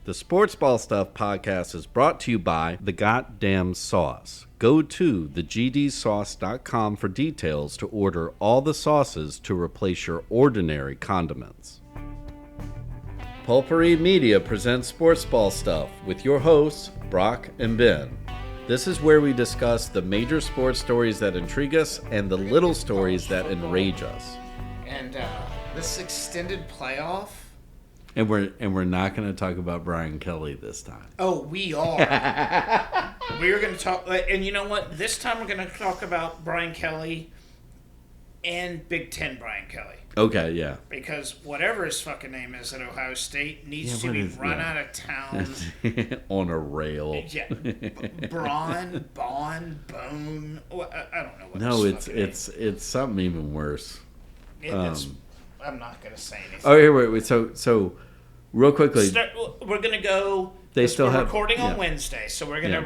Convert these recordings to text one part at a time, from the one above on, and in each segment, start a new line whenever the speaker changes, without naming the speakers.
The Sports Ball Stuff podcast is brought to you by The Goddamn Sauce. Go to thegdsauce.com for details to order all the sauces to replace your ordinary condiments. Pulpery Media presents Sports Ball Stuff with your hosts, Brock and Ben. This is where we discuss the major sports stories that intrigue us and the little stories that enrage us.
And this extended playoff.
And we're not going to talk about Brian Kelly this time.
Oh, we are. We're going to talk, and you know what? This time we're going to talk about Brian Kelly and Big Ten Brian Kelly.
Okay, yeah.
Because whatever his fucking name is at Ohio State needs to be run out of town.
On a rail.
Yeah. Bone. I don't know what
No,
it's
it's something even worse.
I'm not going to say anything.
Oh, here, wait. So real quickly.
We're going to go. We're recording on Wednesday, so we're going to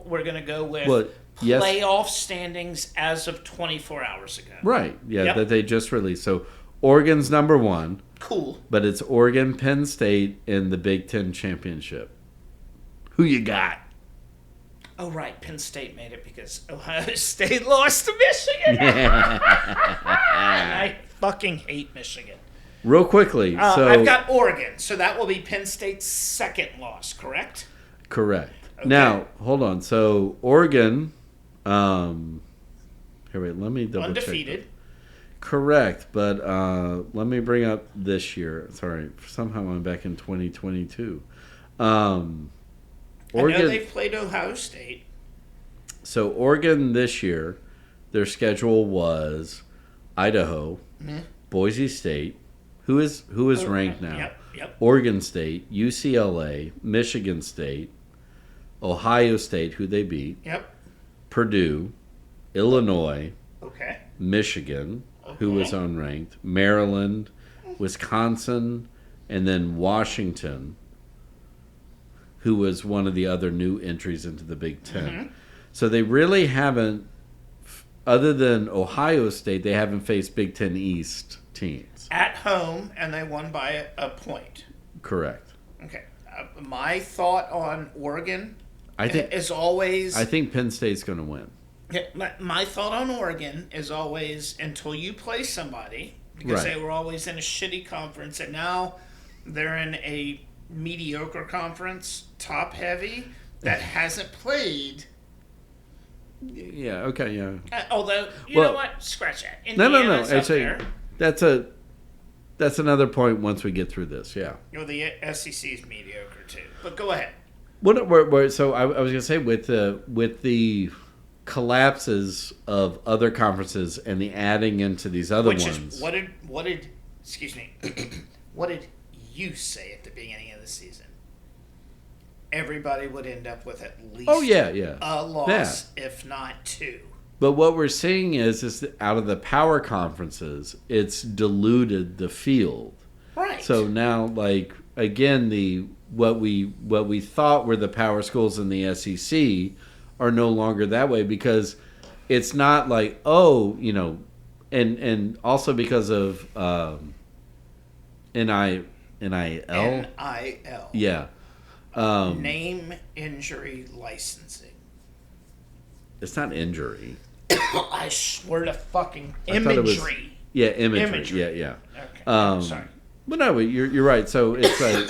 we're going to go with playoff standings as of 24 hours ago.
Right. Yeah, that they just released. So Oregon's number one.
Cool.
But it's Oregon, Penn State in the Big Ten championship. Who you got?
Oh, right. Penn State made it because Ohio State lost to Michigan. I fucking hate Michigan.
Real quickly.
I've got Oregon, so that will be Penn State's second loss, correct?
Correct.
Okay.
Now, hold on. So, Oregon, here, wait, let me double
undefeated.
check. Correct, but let me bring up this year. Sorry, somehow I'm back in 2022. Oregon,
I know they've played Ohio State.
So, Oregon this year, their schedule was Idaho, Boise State, who is ranked now,
Yep.
Oregon State, UCLA, Michigan State, Ohio State, who they beat, Purdue, Illinois, Michigan, who was unranked, Maryland, Wisconsin, and then Washington, who was one of the other new entries into the Big Ten. So they really haven't, other than Ohio State, they haven't faced Big Ten East teams.
At home, and they won by a point.
Correct.
Okay. My thought on Oregon is always...
I think Penn State's going to win.
My thought on Oregon is always until you play somebody, because they were always in a shitty conference, and now they're in a mediocre conference, top heavy, that hasn't played.
Yeah. Okay. Yeah.
Although you know what, scratch that.
No. Actually, that's another point. Once we get through this, yeah.
The SEC is mediocre too. But go ahead.
So I was gonna say with the collapses of other conferences and the adding into these other ones.
Is what did excuse me? What did you say at the beginning of the season? Everybody would end up with at least a loss, if not two.
But what we're seeing is that out of the power conferences, it's diluted the field.
Right.
So now, like again, what we thought were the power schools in the SEC are no longer that way because it's not like and also because of NIL. Yeah.
Name, injury, licensing.
It's not injury.
I swear to fucking imagery.
Imagery. Yeah.
Okay. Sorry.
But no, you're right. So it's like...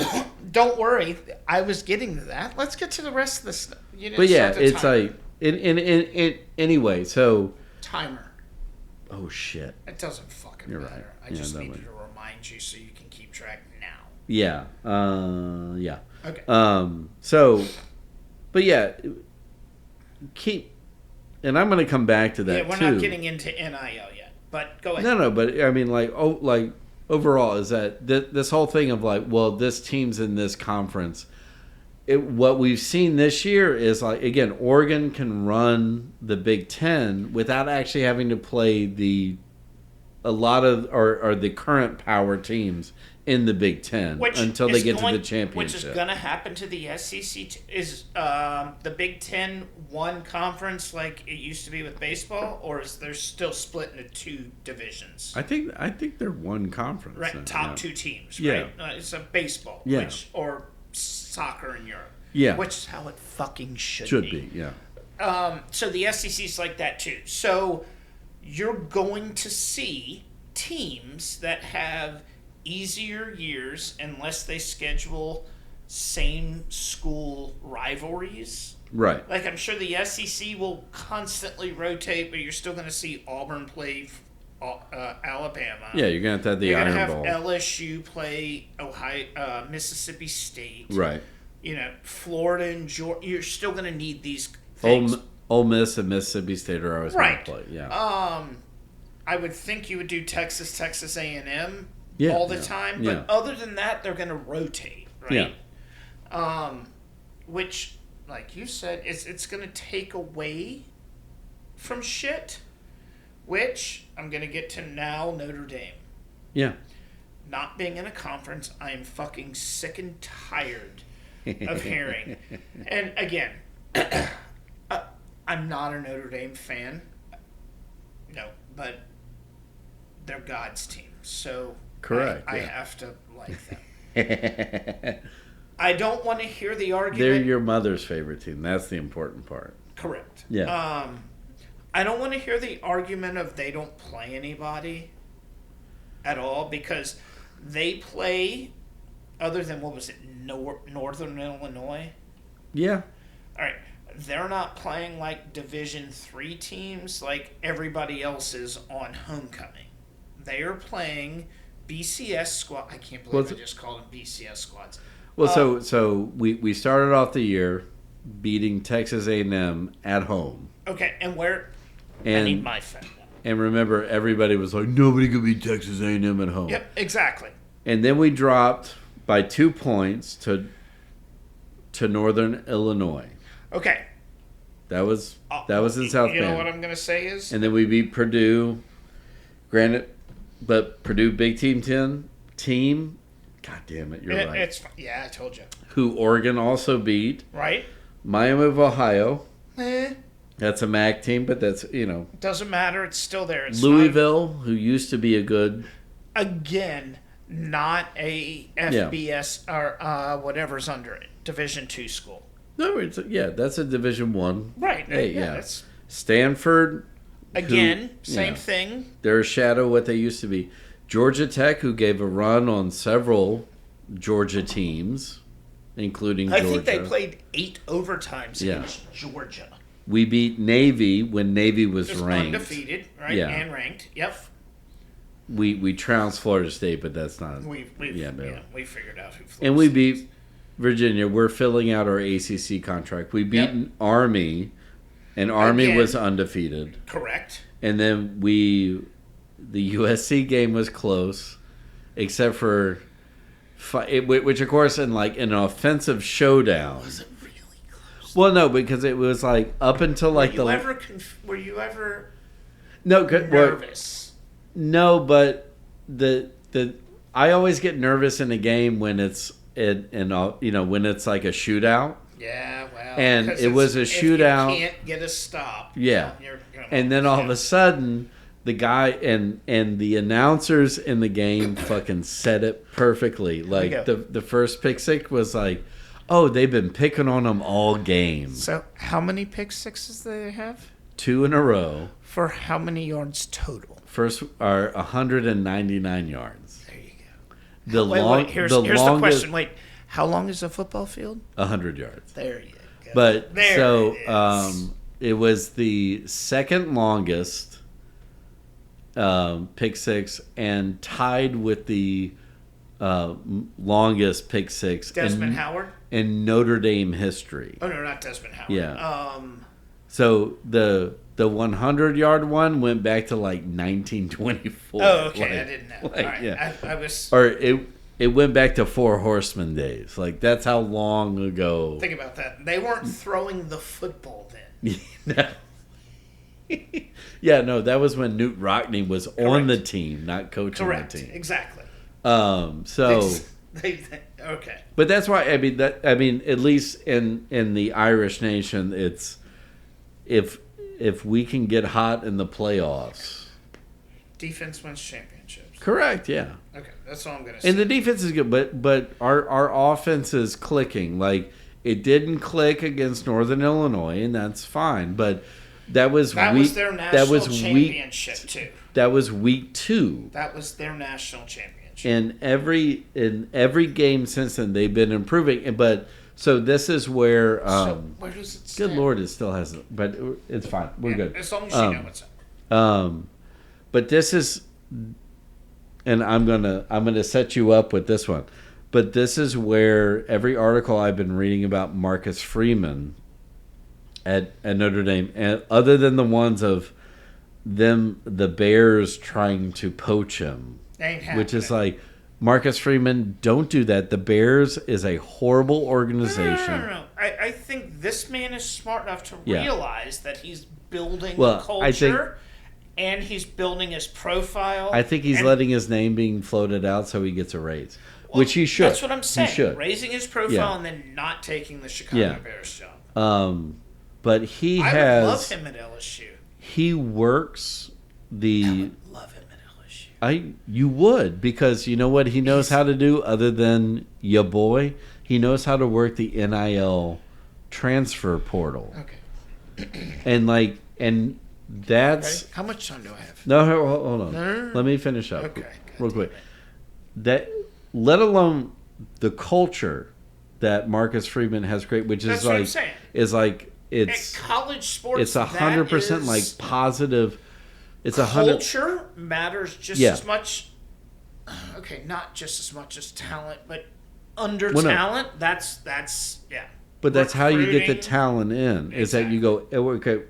Don't worry. I was getting to that. Let's get to the rest of this.
But yeah, it's timer. Like... Anyway, so...
Timer.
Oh, shit.
It doesn't fucking matter.
Right.
I just needed to remind you so you can keep track now.
Yeah. Yeah.
Okay.
But yeah, and I'm going to come back to that too.
Yeah, we're not getting into NIL yet, but go ahead.
No, but I mean, overall, is that this whole thing of this team's in this conference. What we've seen this year is again, Oregon can run the Big Ten without actually having to play the current power teams in the Big Ten until they get to the championship.
Which is going to happen to the SEC. Is the Big Ten one conference like it used to be with baseball, or is there still split into two divisions?
I think they're one conference.
Right, top two teams.
Yeah.
Right, it's a baseball.
Yeah.
Or soccer in Europe.
Yeah.
Which is how it fucking should
be. Yeah.
So the SEC's like that too. So you're going to see teams that have easier years unless they schedule same school rivalries.
Right.
Like, I'm sure the SEC will constantly rotate, but you're still going to see Auburn play Alabama.
Yeah, you're going to have the Iron Bowl.
You're going to have LSU play Mississippi State.
Right.
You know, Florida and Georgia. You're still going to need these things.
Ole Miss and Mississippi State are always going to play. Yeah.
I would think you would do Texas A&M
yeah,
all the time, but other than that, they're going to rotate, right? Yeah. Which, like you said, it's going to take away from shit. Which I'm going to get to now. Notre Dame.
Yeah.
Not being in a conference, I am fucking sick and tired of hearing. And again, I'm not a Notre Dame fan. No, but they're God's team, so
correct.
I have to like them. I don't want to hear the argument.
They're your mother's favorite team. That's the important part.
Correct.
Yeah.
I don't want to hear the argument of they don't play anybody at all, because they play, other than, what was it, Northern Illinois?
Yeah.
All right. They're not playing like Division III teams like everybody else is on homecoming. They are playing BCS squad. I can't believe I just called them BCS squads.
Well, so we started off the year beating Texas A&M at home.
Okay, and where? I need my phone now.
And remember, everybody was like, nobody could beat Texas A&M at home.
Yep, exactly.
And then we dropped by 2 points to Northern Illinois.
Okay.
That was in South Bend.
You know what I'm going to say is?
And then we beat Purdue. Granted, but Purdue Big team. God damn it, you're right.
I told you.
Who Oregon also beat.
Right.
Miami of Ohio. That's a MAC team, but that's,
Doesn't matter. It's still there. It's
Louisville, who used to be a good.
Again, not a FBS or whatever's under it. Division II school.
No, that's a Division I.
Right.
Hey, Stanford.
Again, same thing.
They're a shadow of what they used to be. Georgia Tech, who gave a run on several Georgia teams, including Georgia.
I think they played 8 overtimes against Georgia.
We beat Navy when Navy was ranked.
Undefeated, right? Yeah. And ranked. Yep.
We trounced Florida State, but that's not.
We figured out who Florida
and we beat Virginia. We're filling out our ACC contract. We beat Army, and Army was undefeated.
Correct.
And then the USC game was close, except for, which of course in an offensive showdown.
Was it really close?
Well, no, because it was up until
were you ever
nervous? No, but I always get nervous in a game when it's when it's like a shootout.
Yeah, well,
and it was a shootout.
If you can't get a stop.
Yeah, and then all of a sudden, the guy and the announcers in the game fucking said it perfectly. Like the first pick six was like, oh, they've been picking on them all game.
So how many pick sixes do they have?
2 in a row.
For how many yards total?
First are 199 yards.
There you go. Here's the question. Wait, how long is a football field?
100 yards.
There you go.
But it was the second longest pick six and tied with the longest pick six.
Desmond Howard?
In Notre Dame history.
Oh, no, not Desmond Howard.
Yeah. So the 100-yard one went back to 1924.
Oh, okay. I didn't know. All right.
Yeah.
I was.
Or it went back to Four Horsemen days. That's how long ago.
Think about that. They weren't throwing the football then.
No. Yeah, no, that was when Newt Rockne was on the team, not coaching the team.
Exactly.
Okay. But that's why at least in the Irish nation, it's if we can get hot in the playoffs,
defense wins championships.
Correct, yeah.
Okay, that's all I'm going to say.
And the defense is good, but our offense is clicking. Like, it didn't click against Northern Illinois, and that's fine. But that was
their national championship, too.
That was week 2.
That was their national championship.
In every game since then, they've been improving. But so this is where.
Where does it stand?
Good Lord, it still hasn't. But it's fine. We're good.
As long as you know what's up.
But this is, and I'm gonna set you up with this one. But this is where every article I've been reading about Marcus Freeman at Notre Dame, and other than the ones of the Bears trying to poach him, which is like, Marcus Freeman, don't do that. The Bears is a horrible organization.
No. I think this man is smart enough to realize that he's building culture and he's building his profile.
I think he's letting his name being floated out so he gets a raise, which he should.
That's what I'm saying. He should. Raising his profile and then not taking the Chicago Bears job.
But I
would love him at LSU.
He works the.
I would love him at LSU.
You would, because you know what he knows how to do other than your boy? He knows how to work the NIL transfer portal.
Okay.
And that's...
Okay. How much time do I have?
No, hold on. No. Let me finish up real quick. That, let alone the culture that Marcus Freeman has created, which
that's
is
what
like...
I'm saying.
It's
college sports.
It's 100% like positive. It's
culture matters just as much. Okay, not just as much as talent, but talent. That's yeah.
But that's how you get the talent in. Exactly. Is that you go, okay,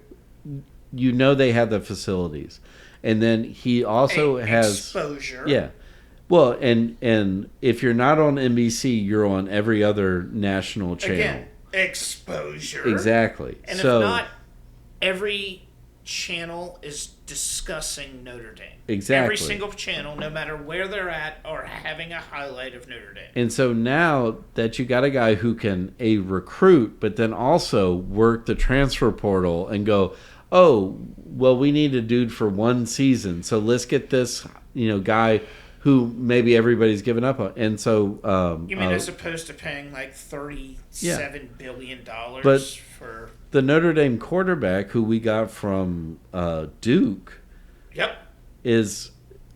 you know they have the facilities, and then he also has
exposure.
Yeah. Well, and if you're not on NBC, you're on every other national channel.
Again, exposure.
Exactly.
And if not, every channel is discussing Notre Dame.
Exactly.
Every single channel, no matter where they're at, are having a highlight of Notre Dame.
And so now that you got a guy who can recruit, but then also work the transfer portal and go, oh, well, we need a dude for one season, so let's get this, guy who maybe everybody's given up on. And so...
you mean as opposed to paying like $37 billion for...
The Notre Dame quarterback who we got from Duke...
Yep.
Is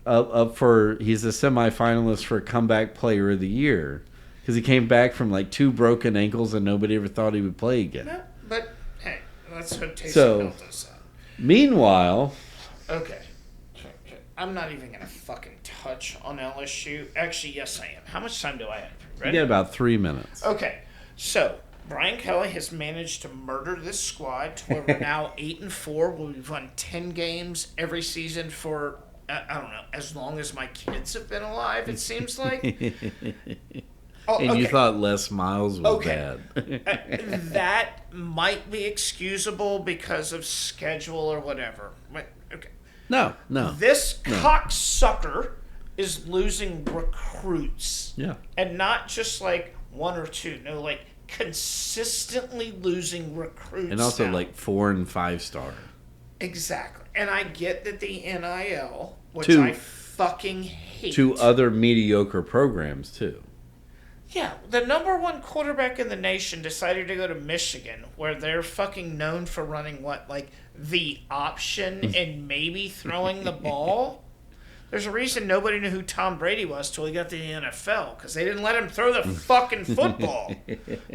up for... He's a semifinalist for Comeback Player of the Year. Because he came back from like 2 broken ankles and nobody ever thought he would play again.
No, but hey, let's hope Taysom Hill does that.
Meanwhile...
Okay. I'm not even going to fucking touch on LSU. Actually, yes, I am. How much time do I have?
Ready? You get about 3 minutes.
Okay. So, Brian Kelly has managed to murder this squad to where we're now 8-4. We've won 10 games every season for, I don't know, as long as my kids have been alive, it seems like.
You thought Les Miles was bad.
That might be excusable because of schedule or whatever. Okay.
No.
This cocksucker is losing recruits.
Yeah.
And not just like 1 or 2. No, like consistently losing recruits.
And also
now.
like 4 and 5 star.
Exactly. And I get that the NIL, which I fucking hate.
To other mediocre programs too.
Yeah, the number 1 quarterback in the nation decided to go to Michigan, where they're fucking known for running the option and maybe throwing the ball. There's a reason nobody knew who Tom Brady was till he got to the NFL, because they didn't let him throw the fucking football.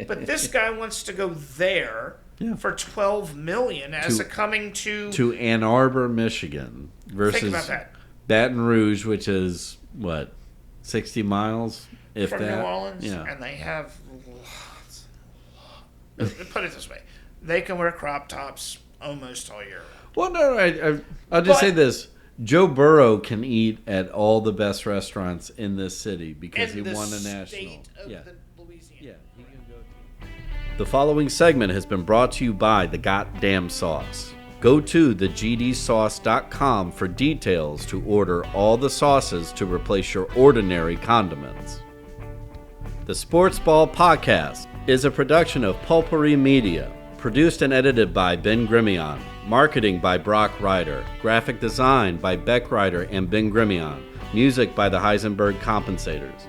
But this guy wants to go there for $12 million coming to
Ann Arbor, Michigan, versus
think about that.
Baton Rouge, which is what, 60 miles.
From New Orleans, and they have lots. Put it this way, they can wear crop tops almost all year.
Well, no, I'll just say this: Joe Burrow can eat at all the best restaurants in this city because he won a national. Louisiana. He can go. The following segment has been brought to you by The Goddamn Sauce. Go to thegdsauce.com for details to order all the sauces to replace your ordinary condiments. The Sports Ball Podcast is a production of Pulpery Media, produced and edited by Ben Grimion, marketing by Brock Ryder, graphic design by Beck Ryder and Ben Grimion, Music by the Heisenberg Compensators.